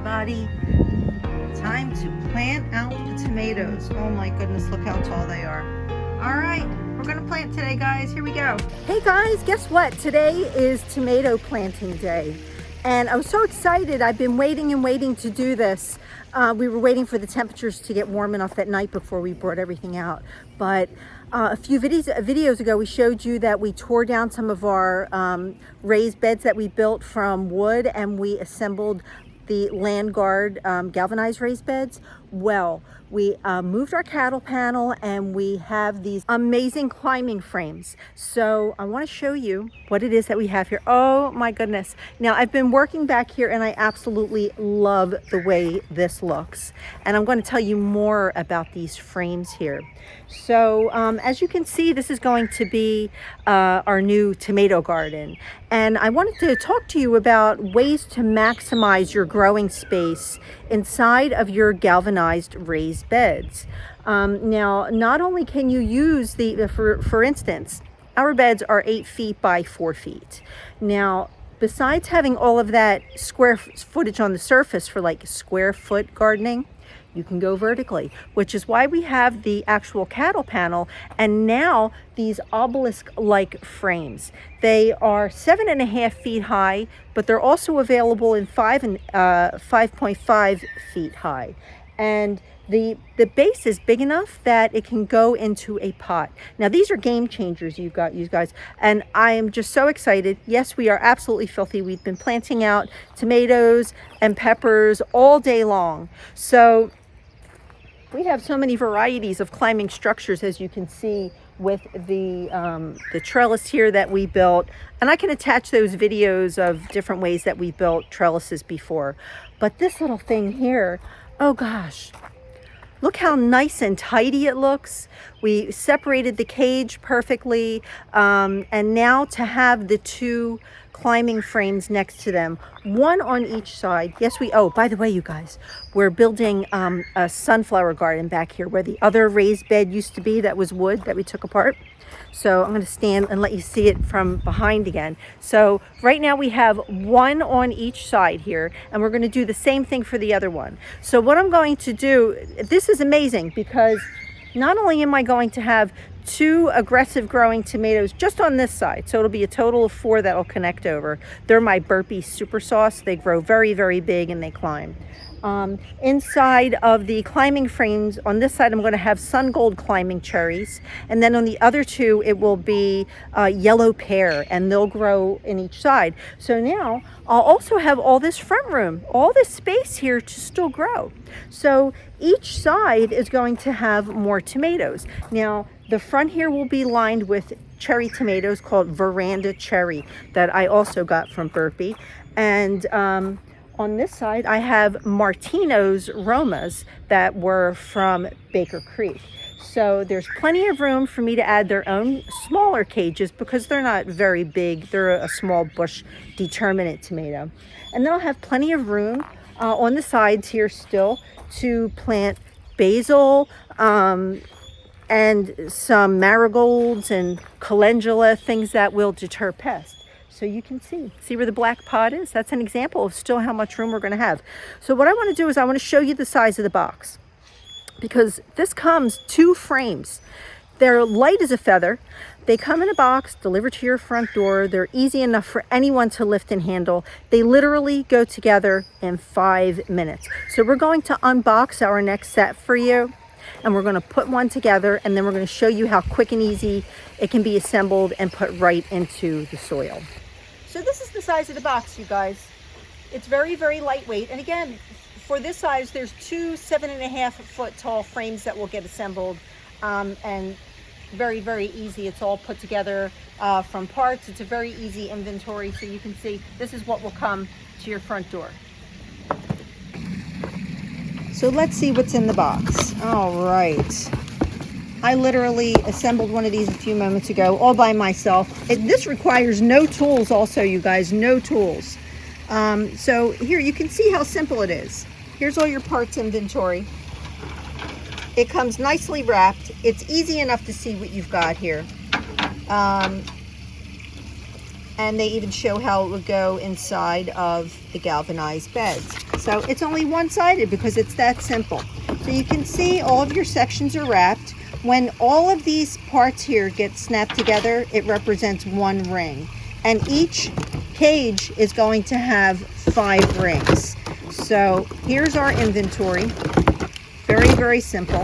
everybody. Time to plant out the tomatoes. Oh my goodness, look how tall they are. All right, we're gonna plant today, guys. Here we go. Hey guys, guess what? Today is tomato planting day. And I was so excited. I've been waiting and waiting to do this. We were waiting for the temperatures to get warm enough that night before we brought everything out. But a few videos ago, we showed you that we tore down some of our raised beds that we built from wood, and we assembled the Land Guard galvanized raised beds. Well, we moved our cattle panel, and we have these amazing climbing frames. So I want to show you what it is that we have here. Oh my goodness. Now I've been working back here and I absolutely love the way this looks. And I'm going to tell you more about these frames here. So as you can see, this is going to be our new tomato garden. And I wanted to talk to you about ways to maximize your growing space inside of your galvanized raised beds. Now, not only can you use for instance, our beds are 8 feet by 4 feet. Now, besides having all of that square footage on the surface for like square foot gardening, you can go vertically, which is why we have the actual cattle panel and now these obelisk-like frames. They are 7.5 feet high, but they're also available in 5.5 feet high. And the base is big enough that it can go into a pot. Now these are game changers, you guys, and I am just so excited. Yes, we are absolutely filthy. We've been planting out tomatoes and peppers all day long. So we have so many varieties of climbing structures, as you can see with the trellis here that we built. And I can attach those videos of different ways that we built trellises before. But this little thing here, oh gosh, look how nice and tidy it looks. We separated the cage perfectly. And now to have the two climbing frames next to them, one on each side. Yes, oh, by the way, you guys, we're building a sunflower garden back here where the other raised bed used to be that was wood that we took apart. So I'm going to stand and let you see it from behind again. So right now we have one on each side here, and we're going to do the same thing for the other one. So what I'm going to do, this is amazing because not only am I going to have 2 aggressive growing tomatoes just on this side, so it'll be a total of 4 that'll connect over. They're my Burpee super sauce. They grow very, very big and they climb. Inside of the climbing frames, on this side I'm going to have sun gold climbing cherries, and then on the other 2 it will be yellow pear, and they'll grow in each side. So now I'll also have all this front room, all this space here to still grow. So each side is going to have more tomatoes. Now the front here will be lined with cherry tomatoes called Veranda Cherry that I also got from Burpee. And on this side, I have Martino's Romas that were from Baker Creek. So there's plenty of room for me to add their own smaller cages because they're not very big. They're a small bush determinate tomato. And then I'll have plenty of room on the sides here still to plant basil, and some marigolds and calendula, things that will deter pests. So you can see where the black pot is? That's an example of still how much room we're going to have. So what I want to do is I want to show you the size of the box, because this comes 2 frames. They're light as a feather. They come in a box delivered to your front door. They're easy enough for anyone to lift and handle. They literally go together in 5 minutes. So we're going to unbox our next set for you, and we're going to put one together, and then we're going to show you how quick and easy it can be assembled and put right into the soil. So this is the size of the box, you guys. It's very, very lightweight. And again, for this size, there's 2 7.5 foot tall frames that will get assembled, and very, very easy. It's all put together from parts. It's a very easy inventory. So you can see this is what will come to your front door. So let's see what's in the box. All right. I literally assembled one of these a few moments ago all by myself. This requires no tools also, you guys, no tools. So here you can see how simple it is. Here's all your parts inventory. It comes nicely wrapped. It's easy enough to see what you've got here. And they even show how it would go inside of the galvanized beds. So it's only one-sided because it's that simple. So you can see all of your sections are wrapped. When all of these parts here get snapped together, it represents one ring. And each page is going to have 5 rings. So here's our inventory. Very, very simple.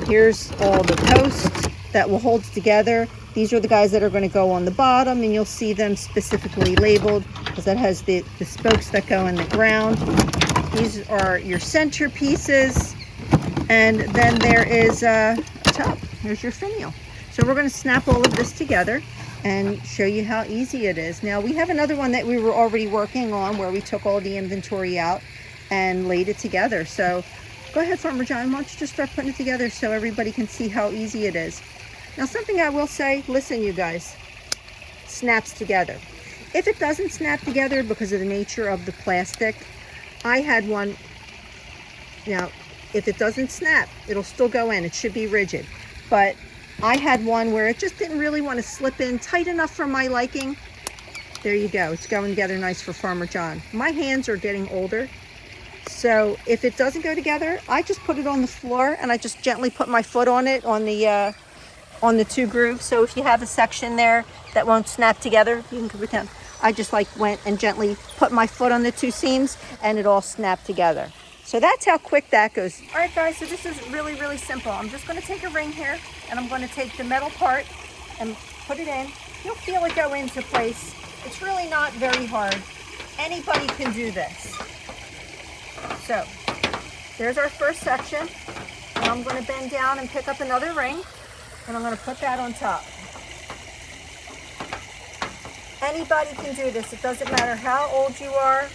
Here's all the posts that will hold together. These are the guys that are going to go on the bottom, and you'll see them specifically labeled because that has the spokes that go in the ground. These are your center pieces, and then there is a top. There's your finial. So we're going to snap all of this together and show you how easy it is. Now we have another one that we were already working on where we took all the inventory out and laid it together. So go ahead, Farmer John, why don't you just start putting it together so everybody can see how easy it is. Now something I will say, listen you guys, snaps together. If it doesn't snap together because of the nature of the plastic, I had one, now if it doesn't snap, it'll still go in, it should be rigid. But I had one where it just didn't really want to slip in tight enough for my liking. There you go, it's going together nice for Farmer John. My hands are getting older, so if it doesn't go together, I just put it on the floor and I just gently put my foot on it on the 2 grooves. So if you have a section there that won't snap together, you can pretend I just like went and gently put my foot on the 2 seams and it all snapped together. So that's how quick that goes. All right guys, so this is really, really simple. I'm just going to take a ring here and I'm going to take the metal part and put it in. You'll feel it go into place. It's really not very hard. Anybody can do this. So there's our first section, and I'm going to bend down and pick up another ring, and I'm going to put that on top. Anybody can do this. It doesn't matter how old you are.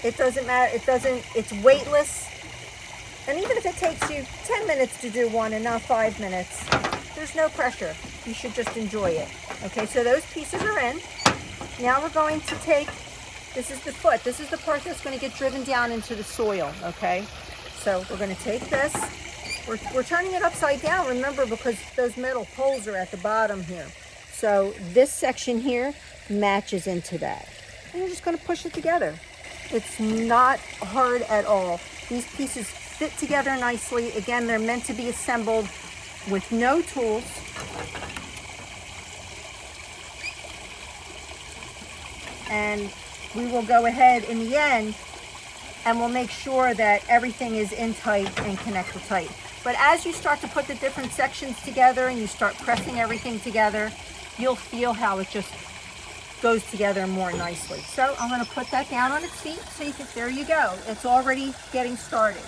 It doesn't matter. It's weightless. And even if it takes you 10 minutes to do one and not 5 minutes, there's no pressure. You should just enjoy it. Okay, so those pieces are in. Now we're going to take, this is the foot. This is the part that's going to get driven down into the soil, okay? So we're going to take this. We're turning it upside down, remember, because those metal poles are at the bottom here. So this section here matches into that. And you're just going to push it together. It's not hard at all. These pieces fit together nicely. Again, they're meant to be assembled with no tools. And we will go ahead in the end and we'll make sure that everything is in tight and connected tight. But as you start to put the different sections together and you start pressing everything together, you'll feel how it just goes together more nicely. So I'm going to put that down on its feet so you can, there you go. It's already getting started.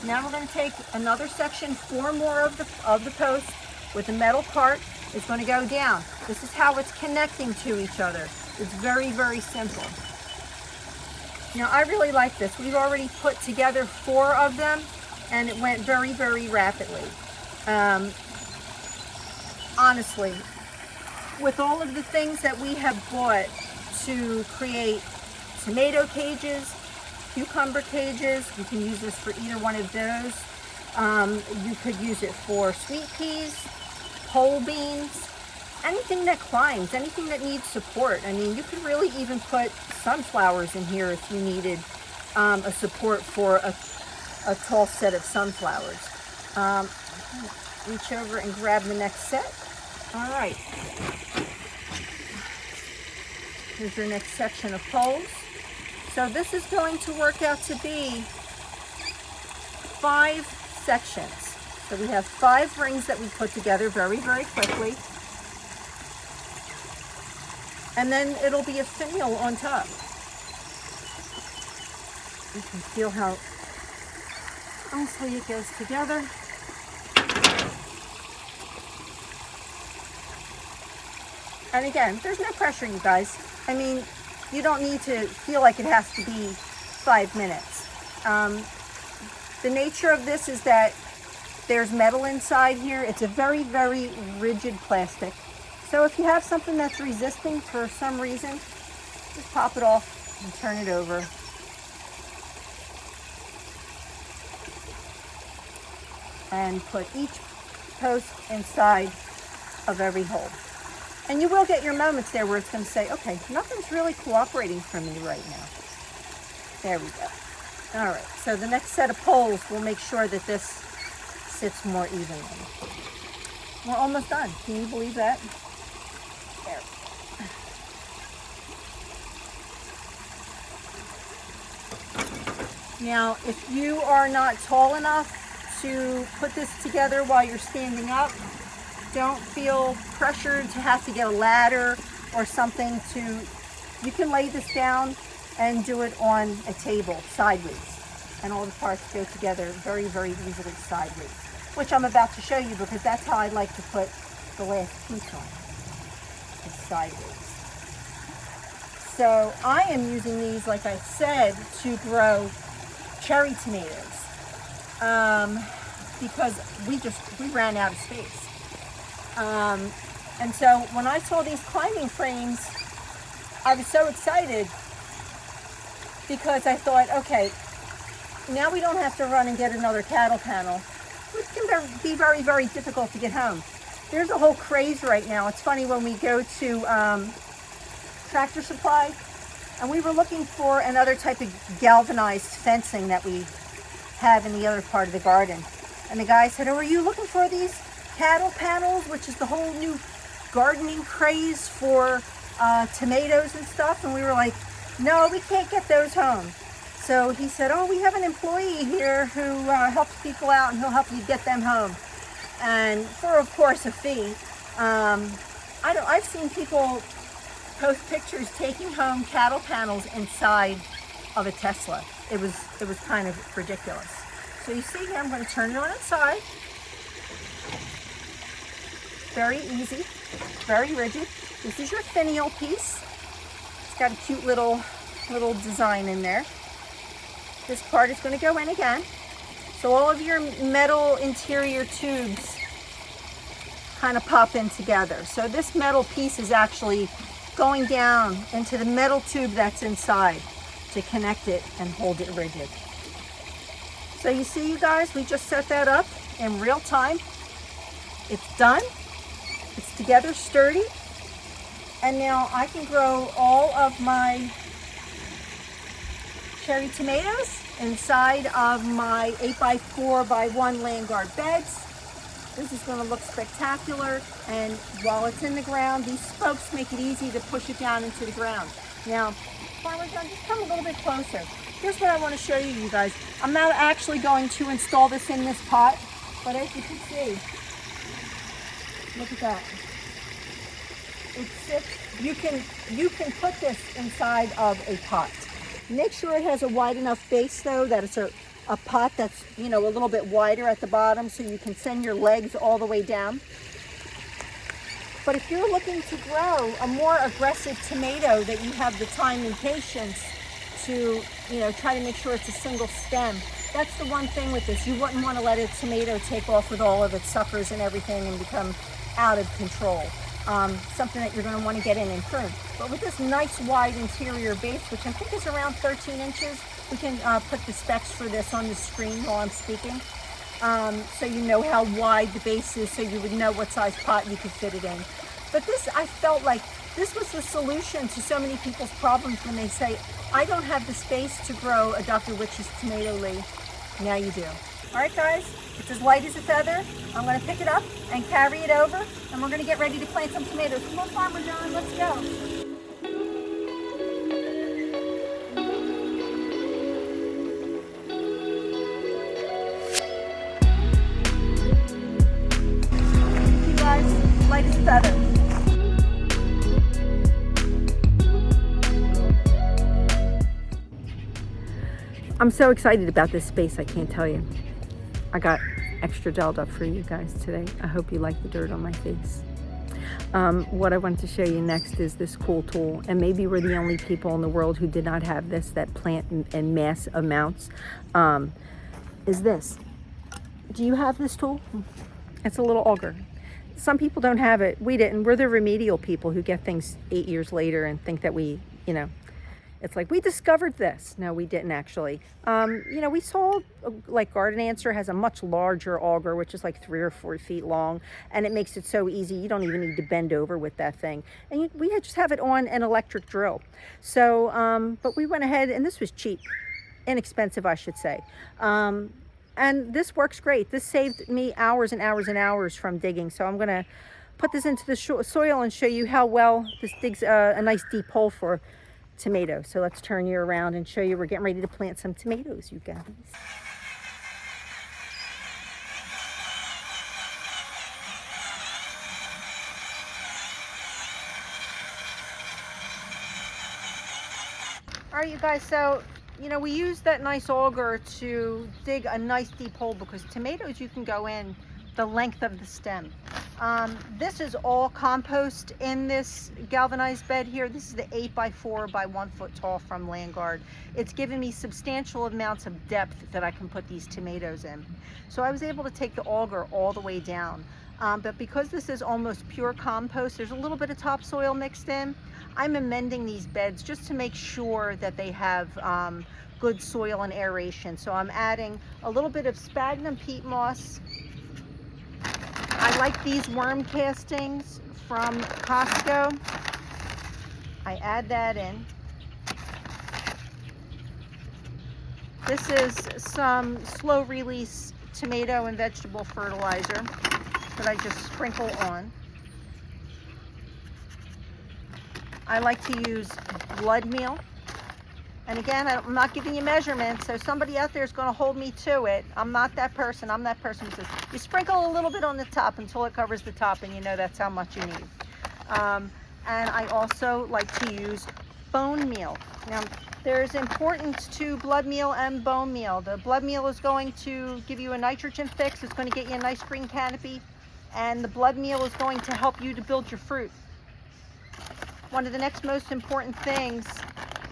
Now we're going to take another section, 4 more of the post with the metal part. It's going to go down. This is how it's connecting to each other. It's very, very simple. Now I really like this. We've already put together 4 of them and it went very, very rapidly. Honestly, with all of the things that we have bought to create tomato cages, cucumber cages, you can use this for either one of those. You could use it for sweet peas, pole beans, anything that climbs, anything that needs support. I mean, you could really even put sunflowers in here if you needed a support for a tall set of sunflowers. Reach over and grab the next set. All right. Here's your next section of poles. So this is going to work out to be 5 sections. So we have 5 rings that we put together very, very quickly. And then it'll be a finial on top. You can feel how nicely it goes together. And again, there's no pressure, you guys. I mean, you don't need to feel like it has to be 5 minutes. The nature of this is that there's metal inside here. It's a very, very rigid plastic. So if you have something that's resisting for some reason, just pop it off and turn it over. And put each post inside of every hole. And you will get your moments there where it's going to say, okay, nothing's really cooperating for me right now. There we go. All right, so the next set of poles will make sure that this sits more evenly. We're almost done. Can you believe that? There. Now, if you are not tall enough to put this together while you're standing up, don't feel pressured to have to get a ladder or something to, you can lay this down and do it on a table sideways, and all the parts go together very, very easily sideways, which I'm about to show you because that's how I like to put the last piece on, is sideways. So I am using these, like I said, to grow cherry tomatoes because we ran out of space. And so when I saw these climbing frames, I was so excited because I thought, okay, now we don't have to run and get another cattle panel, which can be very, very difficult to get home. There's a whole craze right now. It's funny, when we go to Tractor Supply, and we were looking for another type of galvanized fencing that we have in the other part of the garden. And the guy said, oh, are you looking for these cattle panels, which is the whole new gardening craze for tomatoes and stuff? And we were like, no, we can't get those home. So he said, oh, we have an employee here who helps people out, and he'll help you get them home. And for, of course, a fee. I've seen people post pictures taking home cattle panels inside of a Tesla. It was kind of ridiculous. So you see here, I'm going to turn it on its side. Very easy, very rigid. This is your finial piece. It's got a cute little design in there. This part is going to go in again. So all of your metal interior tubes kind of pop in together. So this metal piece is actually going down into the metal tube that's inside to connect it and hold it rigid. So you see, you guys, we just set that up in real time. It's done. It's together sturdy. And now I can grow all of my cherry tomatoes inside of my 8x4x1 land guard beds. This is going to look spectacular, and while it's in the ground, these spokes make it easy to push it down into the ground. Now, Farmer John, just come a little bit closer. Here's what I want to show you, you guys. I'm not actually going to install this in this pot, but as you can see, look at that. It sits, you can put this inside of a pot. Make sure it has a wide enough base, though, that it's a pot that's, you know, a little bit wider at the bottom, so you can send your legs all the way down. But if you're looking to grow a more aggressive tomato that you have the time and patience to, you know, try to make sure it's a single stem, that's the one thing with this. You wouldn't want to let a tomato take off with all of its suckers and everything and become out of control. Something that you're going to want to get in and prune. But with this nice wide interior base, which I think is around 13 inches, we can put the specs for this on the screen while I'm speaking, so you know how wide the base is, so you would know what size pot you could fit it in. But this, I felt like this was the solution to so many people's problems when they say, I don't have the space to grow a Dr. Witch's tomato, Leigh. Now you do. All right, guys, it's as light as a feather. I'm going to pick it up and carry it over, and we're going to get ready to plant some tomatoes. Come on, Farmer John, let's go. You guys, light as a feather. I'm so excited about this space, I can't tell you. I got extra gelled up for you guys today. I hope you like the dirt on my face. What I wanted to show you next is this cool tool, and maybe we're the only people in the world who did not have this, that plant in mass amounts, is this. Do you have this tool? It's a little auger. Some people don't have it. We didn't. We're the remedial people who get things 8 years later and think that we, you know, it's like, we discovered this. No, we didn't actually. You know, we saw, like, Garden Answer has a much larger auger, which is like 3 or 4 feet long, and it makes it so easy. You don't even need to bend over with that thing. And we just have it on an electric drill. So, but we went ahead, and this was cheap. inexpensive, I should say. And this works great. This saved me hours and hours and hours from digging. So I'm gonna put this into the soil and show you how well this digs a nice deep hole for tomatoes. So let's turn you around and show you we're getting ready to plant some tomatoes, you guys. All right, you guys, so you know, we use that nice auger to dig a nice deep hole because tomatoes, you can go in the length of the stem. This is all compost in this galvanized bed here. This is the 8x4 by 1 foot tall from Landguard. It's given me substantial amounts of depth that I can put these tomatoes in. So I was able to take the auger all the way down. But because this is almost pure compost, there's a little bit of topsoil mixed in. I'm amending these beds just to make sure that they have good soil and aeration. So I'm adding a little bit of sphagnum peat moss. I like these worm castings from Costco. I add that in. This is some slow release tomato and vegetable fertilizer that I just sprinkle on. I like to use blood meal. And again, I'm not giving you measurements, so somebody out there is going to hold me to it. I'm not that person. I'm that person who says, you sprinkle a little bit on the top until it covers the top, and you know that's how much you need. And I also like to use bone meal. Now, there's importance to blood meal and bone meal. The blood meal is going to give you a nitrogen fix. It's going to get you a nice green canopy. And the blood meal is going to help you to build your fruit. One of the next most important things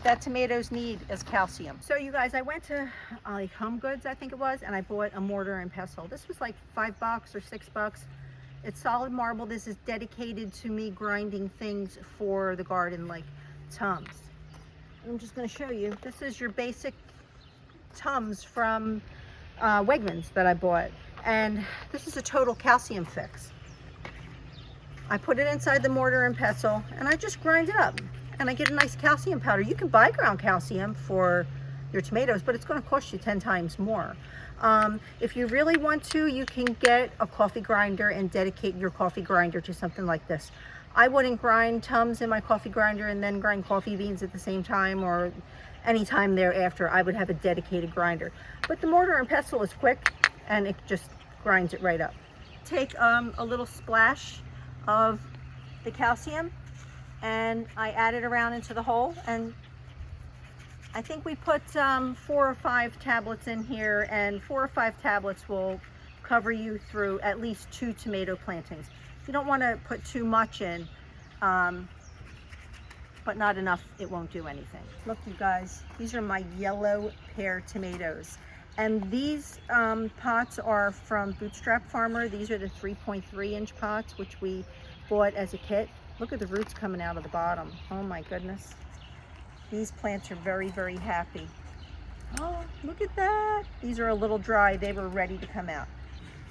that tomatoes need is calcium. So you guys, I went to like Home Goods, I think it was, and I bought a mortar and pestle. This was like $5 or $6. It's solid marble. This is dedicated to me grinding things for the garden, like Tums. I'm just going to show you. This is your basic Tums from Wegmans that I bought, and this is a total calcium fix. I put it inside the mortar and pestle, and I just grind it up, and I get a nice calcium powder. You can buy ground calcium for your tomatoes, but it's going to cost you 10 times more. If you really want to, you can get a coffee grinder and dedicate your coffee grinder to something like this. I wouldn't grind Tums in my coffee grinder and then grind coffee beans at the same time, or any time thereafter. I would have a dedicated grinder. But the mortar and pestle is quick, and it just grinds it right up. Take a little splash of the calcium, and I add it around into the hole, and I think we put 4 or 5 tablets in here, and 4 or 5 tablets will cover you through at least 2 tomato plantings. You don't want to put too much in, but not enough, it won't do anything. Look, you guys, these are my yellow pear tomatoes. And these pots are from Bootstrap Farmer. These are the 3.3 inch pots, which we bought as a kit. Look at the roots coming out of the bottom. Oh my goodness. These plants are very, very happy. Oh, look at that. These are a little dry. They were ready to come out.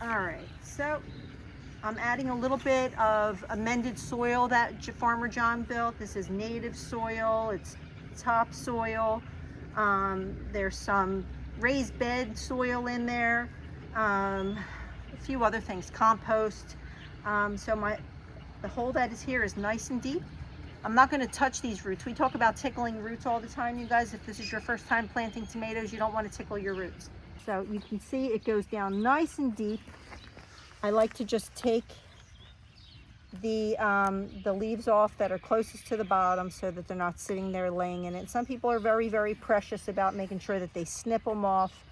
All right, so I'm adding a little bit of amended soil that Farmer John built. This is native soil. It's topsoil. There's some raised bed soil in there, a few other things, compost. So the hole that is here is nice and deep. I'm not going to touch these roots. We talk about tickling roots all the time, you guys. If this is your first time planting tomatoes, you don't want to tickle your roots. So you can see it goes down nice and deep. I like to just take the leaves off that are closest to the bottom so that they're not sitting there laying in it. Some people are very, very precious about making sure that they snip them off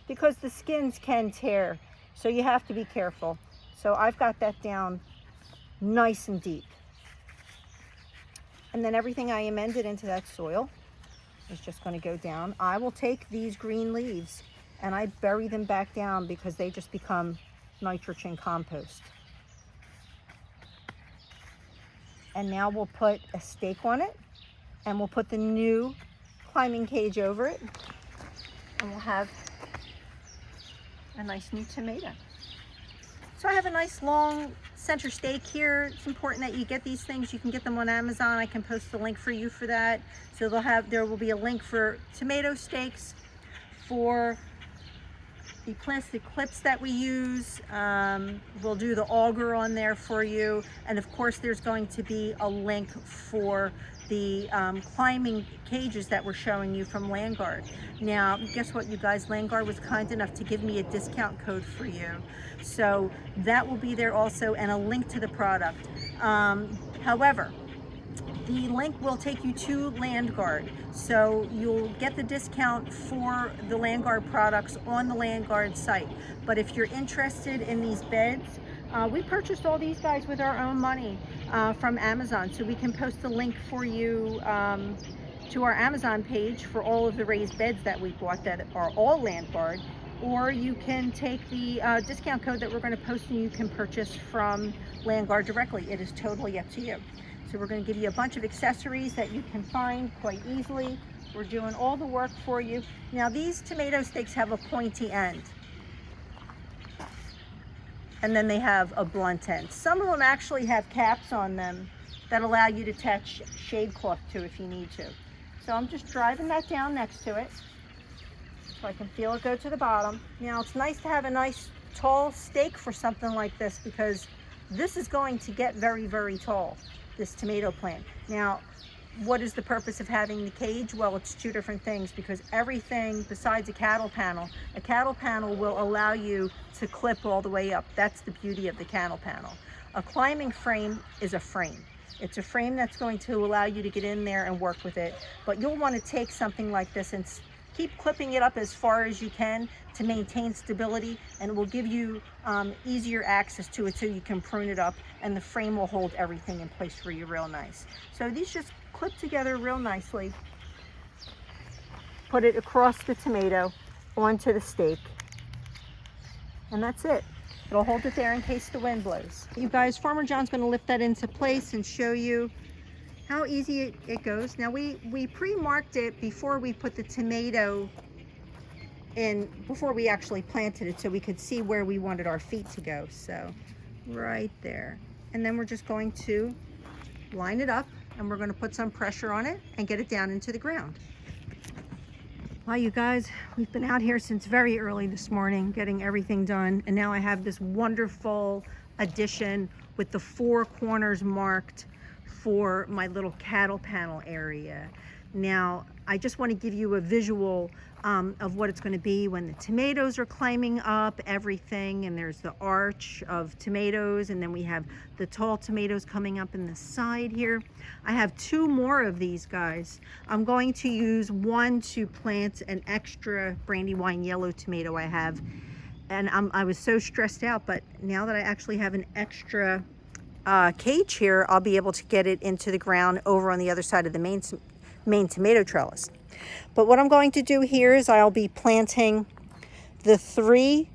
because the skins can tear. So you have to be careful. So I've got that down nice and deep. And then everything I amended into that soil is just going to go down. I will take these green leaves and I bury them back down because they just become nitrogen compost. And now we'll put a stake on it, and we'll put the new climbing cage over it, and we'll have a nice new tomato. So I have a nice long center stake here. It's important that you get these things. You can get them on Amazon. I can post the link for you for that. So there will be a link for tomato stakes, for the plastic clips that we use. We'll do the auger on there for you. And of course, there's going to be a link for the climbing cages that we're showing you from Landguard. Now, guess what, you guys? Landguard was kind enough to give me a discount code for you. So that will be there also, and a link to the product. However, the link will take you to Landguard. So you'll get the discount for the Landguard products on the Landguard site. But if you're interested in these beds, we purchased all these guys with our own money from Amazon. So we can post a link for you to our Amazon page for all of the raised beds that we bought that are all Landguard. Or you can take the discount code that we're going to post and you can purchase from Landguard directly. It is totally up to you. So we're going to give you a bunch of accessories that you can find quite easily. We're doing all the work for you. Now, these tomato stakes have a pointy end, and then they have a blunt end. Some of them actually have caps on them that allow you to attach shade cloth to if you need to. So I'm just driving that down next to it so I can feel it go to the bottom. Now, it's nice to have a nice tall stake for something like this, because this is going to get very, very tall, this tomato plant. Now, what is the purpose of having the cage? Well, it's two different things, because everything besides a cattle panel will allow you to clip all the way up. That's the beauty of the cattle panel. A climbing frame is a frame. It's a frame that's going to allow you to get in there and work with it, but you'll want to take something like this and keep clipping it up as far as you can to maintain stability, and it will give you easier access to it so you can prune it up, and the frame will hold everything in place for you real nice. So these just clip together real nicely. Put it across the tomato onto the stake, and that's it. It'll hold it there in case the wind blows. You guys, Farmer John's going to lift that into place and show you how easy it goes. Now, we pre-marked it before we put the tomato in, before we actually planted it, so we could see where we wanted our feet to go. So right there. And then we're just going to line it up, and we're going to put some pressure on it and get it down into the ground. Well, you guys, we've been out here since very early this morning getting everything done, and now I have this wonderful addition with the 4 corners marked for my little cattle panel area. Now, I just want to give you a visual of what it's going to be when the tomatoes are climbing up everything, and there's the arch of tomatoes, and then we have the tall tomatoes coming up in the side here. I have 2 more of these guys. I'm going to use one to plant an extra brandywine yellow tomato I have, and I was so stressed out, but now that I actually have an extra cage here, I'll be able to get it into the ground over on the other side of the main tomato trellis. But what I'm going to do here is I'll be planting the 3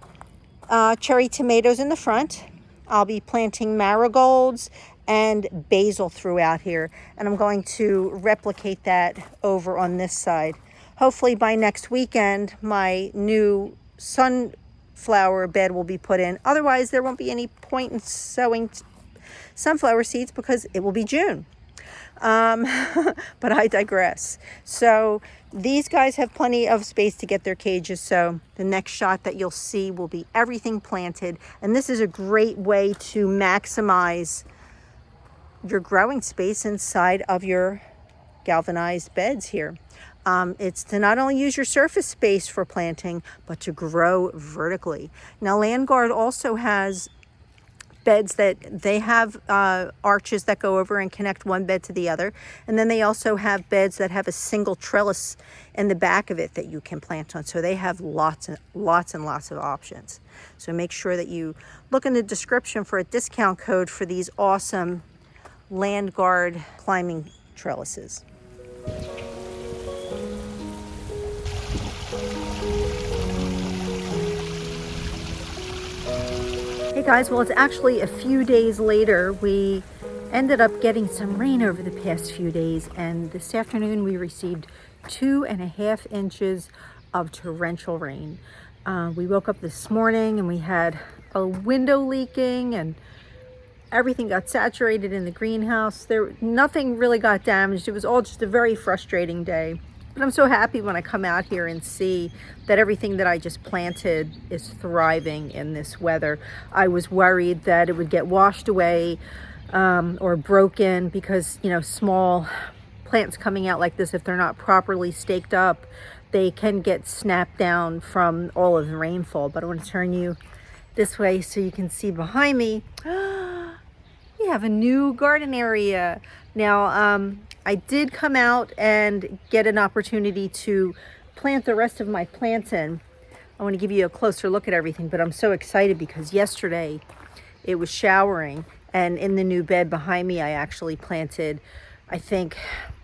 cherry tomatoes in the front. I'll be planting marigolds and basil throughout here, and I'm going to replicate that over on this side. Hopefully by next weekend my new sunflower bed will be put in. Otherwise, there won't be any point in sowing sunflower seeds because it will be June. But I digress. So these guys have plenty of space to get their cages, so the next shot that you'll see will be everything planted, and this is a great way to maximize your growing space inside of your galvanized beds here. It's to not only use your surface space for planting, but to grow vertically. Now, Landguard also has beds that they have arches that go over and connect one bed to the other, and then they also have beds that have a single trellis in the back of it that you can plant on. So they have lots and lots of options. So make sure that you look in the description for a discount code for these awesome Landguard climbing trellises. Hey guys, well, it's actually a few days later. We ended up getting some rain over the past few days, and this afternoon we received 2.5 inches of torrential rain. We woke up this morning and we had a window leaking, and everything got saturated in the greenhouse. Nothing really got damaged. It was all just a very frustrating day. But I'm so happy when I come out here and see that everything that I just planted is thriving in this weather. I was worried that it would get washed away or broken because, you know, small plants coming out like this, if they're not properly staked up, they can get snapped down from all of the rainfall. But I want to turn you this way so you can see behind me. We have a new garden area. Now, I did come out and get an opportunity to plant the rest of my plants in. I want to give you a closer look at everything, but I'm so excited because yesterday it was showering, and in the new bed behind me, I actually planted, I think,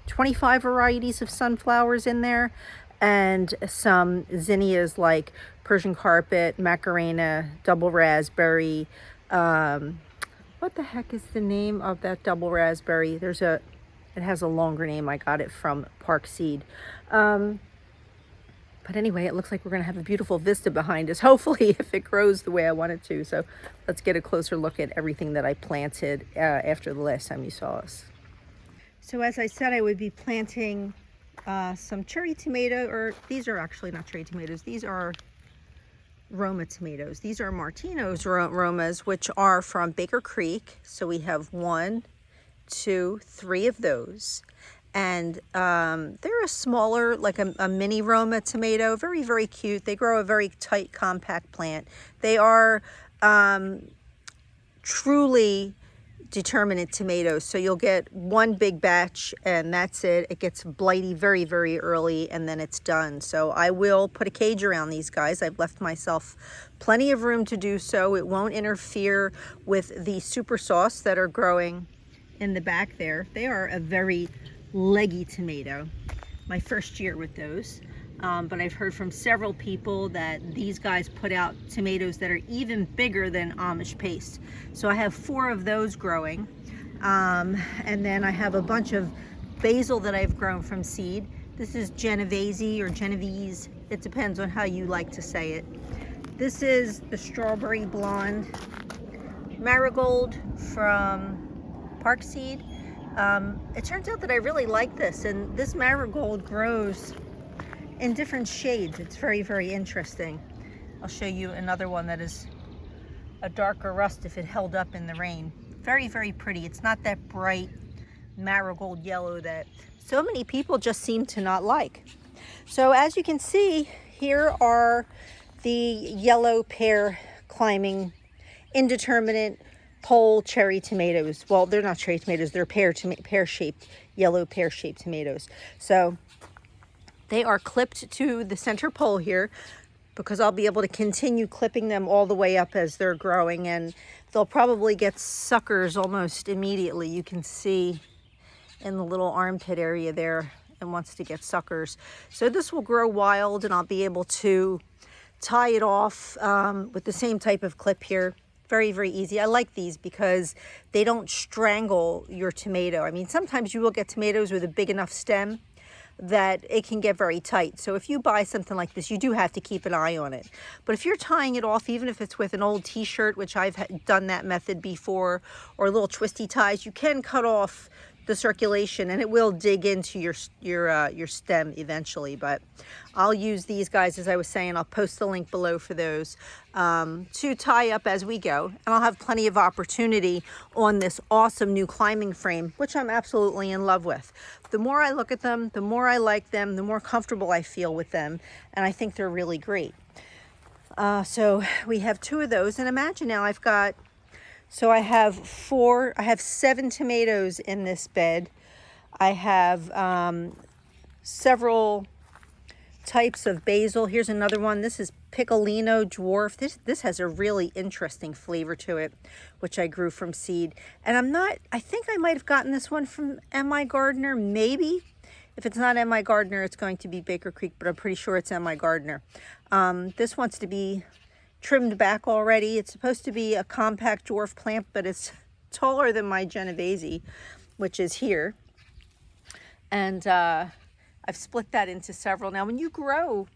25 varieties of sunflowers in there, and some zinnias like Persian carpet, Macarena, double raspberry. What the heck is the name of that double raspberry? It has a longer name. I got it from Park Seed. But anyway, it looks like we're going to have a beautiful vista behind us, hopefully, if it grows the way I want it to. So let's get a closer look at everything that I planted after the last time you saw us. So as I said, I would be planting some cherry tomato, or these are actually not cherry tomatoes. These are Roma tomatoes. These are Martino's Romas, which are from Baker Creek. So we have 1, 2, 3 of those. And they're a smaller, like a mini Roma tomato, very, very cute. They grow a very tight, compact plant. They are truly determinate tomatoes. So you'll get one big batch and that's it. It gets blighty very, very early and then it's done. So I will put a cage around these guys. I've left myself plenty of room to do so. It won't interfere with the super sauce that are growing in the back there. They are a very leggy tomato. My first year with those. But I've heard from several people that these guys put out tomatoes that are even bigger than Amish paste. So I have 4 of those growing. And then I have a bunch of basil that I've grown from seed. This is Genovese or Genovese. It depends on how you like to say it. This is the strawberry blonde marigold from Park Seed. It turns out that I really like this, and this marigold grows in different shades. It's very, very interesting. I'll show you another one that is a darker rust if it held up in the rain. Very, very pretty. It's not that bright marigold yellow that so many people just seem to not like. So as you can see, here are the yellow pear climbing indeterminate pole cherry tomatoes. Well, they're not cherry tomatoes, they're pear-shaped, yellow pear-shaped tomatoes. So they are clipped to the center pole here because I'll be able to continue clipping them all the way up as they're growing, and they'll probably get suckers almost immediately. You can see in the little armpit area there, and wants to get suckers. So this will grow wild and I'll be able to tie it off with the same type of clip here. Very, very easy. I like these because they don't strangle your tomato. I mean, sometimes you will get tomatoes with a big enough stem that it can get very tight. So if you buy something like this, you do have to keep an eye on it. But if you're tying it off, even if it's with an old t-shirt, which I've done that method before, or little twisty ties, you can cut off the circulation and it will dig into your stem eventually. But I'll use these guys, as I was saying. I'll post the link below for those to tie up as we go, and I'll have plenty of opportunity on this awesome new climbing frame, which I'm absolutely in love with. The more I look at them, the more I like them, the more comfortable I feel with them, and I think they're really great. So we have 2 of those, and imagine now I have 7 tomatoes in this bed. I have several types of basil. Here's another one. This is Piccolino Dwarf. This has a really interesting flavor to it, which I grew from seed. And I think I might have gotten this one from M.I. Gardner, maybe. If it's not M.I. Gardner, it's going to be Baker Creek, but I'm pretty sure it's M.I. Gardner. This wants to be trimmed back already. It's supposed to be a compact dwarf plant, but it's taller than my Genovese, which is here. And I've split that into several. Now, when you grow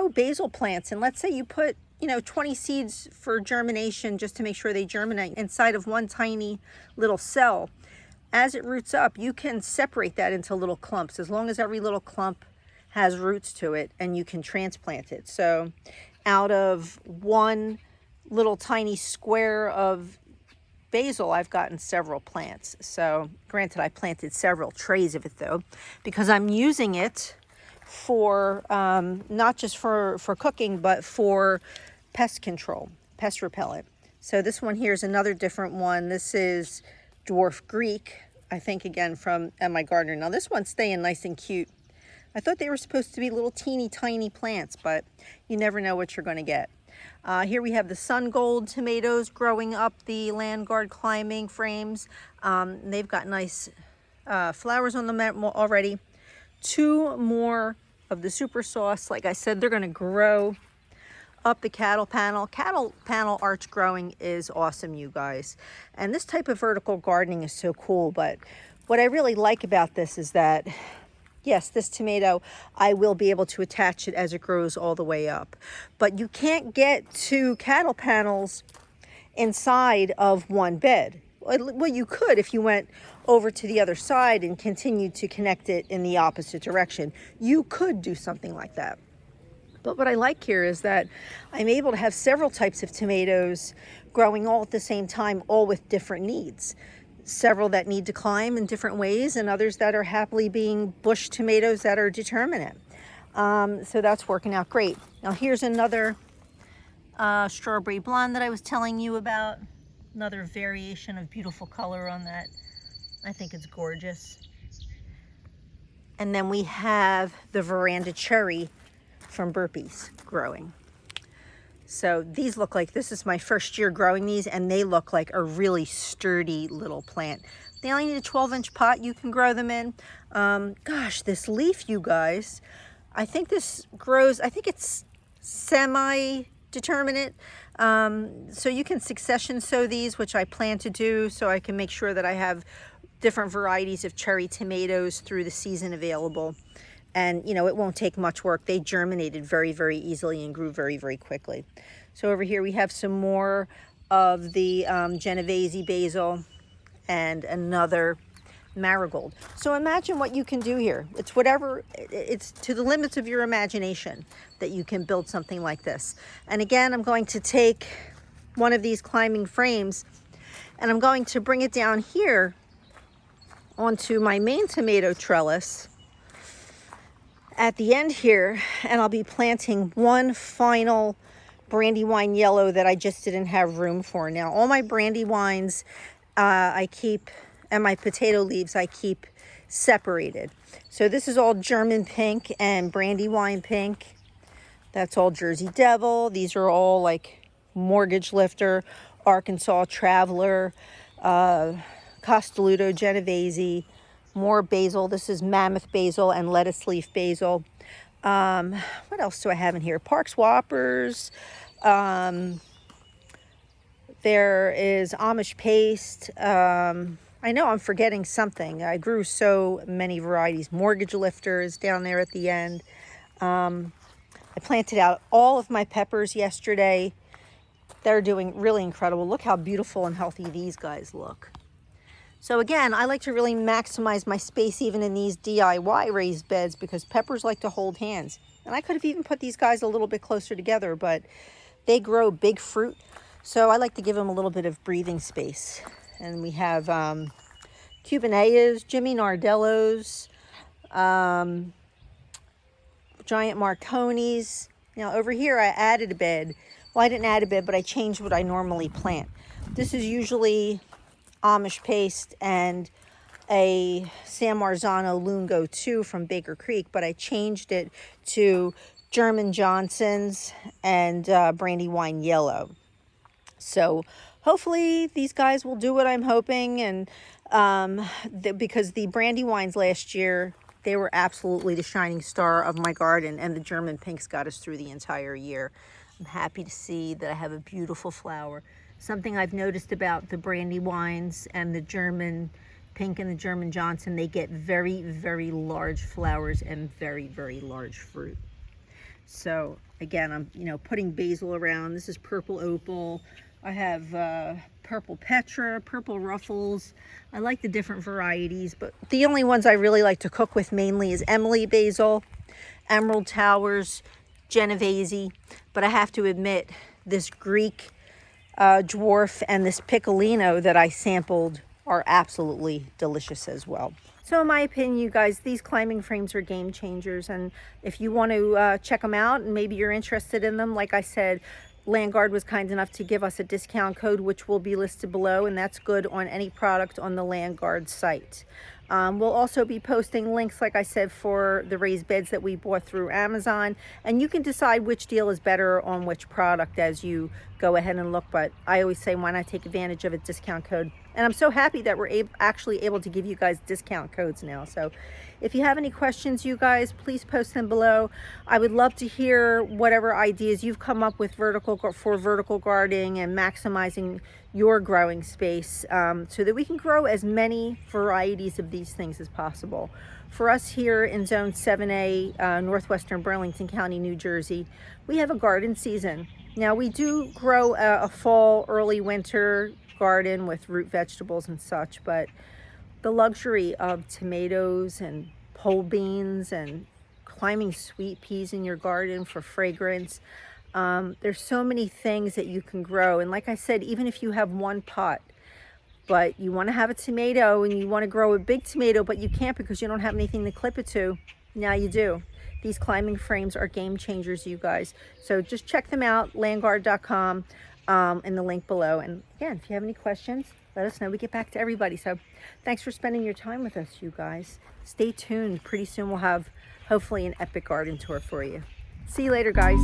basil plants, and let's say you put 20 seeds for germination just to make sure they germinate inside of one tiny little cell, as it roots up, you can separate that into little clumps as long as every little clump has roots to it, and you can transplant it. So out of one little tiny square of basil, I've gotten several plants. So granted, I planted several trays of it though, because I'm using it for not just for cooking, but for pest control, pest repellent. So this one here is another different one. This is Dwarf Greek, I think, again from My Gardener. Now this one's staying nice and cute. I thought they were supposed to be little teeny tiny plants, but you never know what you're going to get. Here we have the Sun Gold tomatoes growing up the land guard climbing frames. They've got nice flowers on them already. 2 more of the super sauce. Like I said, they're going to grow up the cattle panel. Cattle panel arch growing is awesome, you guys. And this type of vertical gardening is so cool. But what I really like about this is that, yes, this tomato, I will be able to attach it as it grows all the way up. But you can't get 2 cattle panels inside of one bed. Well, you could if you went over to the other side and continued to connect it in the opposite direction. You could do something like that. But what I like here is that I'm able to have several types of tomatoes growing all at the same time, all with different needs. Several that need to climb in different ways, and others that are happily being bush tomatoes that are determinate. So that's working out great. Now here's another strawberry blonde that I was telling you about. Another variation of beautiful color on that. I think it's gorgeous. And then we have the veranda cherry from Burpees growing. So these look like, this is my first year growing these, and they look like a really sturdy little plant. They only need a 12-inch pot you can grow them in. Gosh, this leaf, you guys, I think this grows, I think it's semi-determinate. So you can succession sow these, which I plan to do, so I can make sure that I have different varieties of cherry tomatoes through the season available. And, you know, it won't take much work. They germinated very, very easily and grew very, very quickly. So over here we have some more of the Genovese basil and another marigold. So imagine what you can do here. It's whatever, it's to the limits of your imagination that you can build something like this. And again, I'm going to take one of these climbing frames and I'm going to bring it down here onto my main tomato trellis at the end here, and I'll be planting one final brandywine yellow that I just didn't have room for. Now all my brandywines I keep, and my potato leaves I keep separated. So this is all German pink and brandywine pink. That's all Jersey Devil. These are all like Mortgage Lifter, Arkansas Traveler, Castelluto Genovese, more basil. This is Mammoth basil and lettuce leaf basil. What else do I have in here? Parks Whoppers. There is Amish paste. I know I'm forgetting something. I grew so many varieties. Mortgage Lifter is down there at the end. I planted out all of my peppers yesterday. They're doing really incredible. Look how beautiful and healthy these guys look. So again, I like to really maximize my space even in these DIY raised beds because peppers like to hold hands. And I could have even put these guys a little bit closer together, but they grow big fruit. So I like to give them a little bit of breathing space. And we have Cubanellas, Jimmy Nardellos, Giant Marconis. Now over here I added a bed. Well, I didn't add a bed, but I changed what I normally plant. This is usually Amish paste and a San Marzano Lungo 2 from Baker Creek, but I changed it to German Johnson's and Brandywine Yellow. So hopefully these guys will do what I'm hoping, and because the Brandywines last year, they were absolutely the shining star of my garden, and the German pinks got us through the entire year. I'm happy to see that I have a beautiful flower. Something I've noticed about the Brandywines and the German pink and the German Johnson, they get very, very large flowers and very, very large fruit. So again, I'm putting basil around. This is purple opal, I have purple Petra, purple Ruffles. I like the different varieties, but the only ones I really like to cook with mainly is Emily Basil, Emerald Towers, Genovese. But I have to admit, this Greek dwarf and this Piccolino that I sampled are absolutely delicious as well. So in my opinion, you guys, these climbing frames are game changers. And if you want to check them out and maybe you're interested in them, like I said, Landguard was kind enough to give us a discount code, which will be listed below, and that's good on any product on the Landguard site. We'll also be posting links, like I said, for the raised beds that we bought through Amazon, and you can decide which deal is better on which product as you go ahead and look. But I always say, why not take advantage of a discount code? And I'm so happy that we're actually able to give you guys discount codes now. So if you have any questions, you guys, please post them below. I would love to hear whatever ideas you've come up with for vertical gardening and maximizing your growing space, so that we can grow as many varieties of these things as possible. For us here in Zone 7A, Northwestern Burlington County, New Jersey, we have a garden season. Now we do grow a fall, early winter garden with root vegetables and such, but the luxury of tomatoes and pole beans and climbing sweet peas in your garden for fragrance. There's so many things that you can grow. And like I said, even if you have one pot, but you want to have a tomato and you want to grow a big tomato, but you can't because you don't have anything to clip it to, now you do. These climbing frames are game changers, you guys. So just check them out, landguard.com, in the link below. And again, if you have any questions, let us know. We get back to everybody. So thanks for spending your time with us, you guys. Stay tuned. Pretty soon we'll have hopefully an epic garden tour for you. See you later, guys.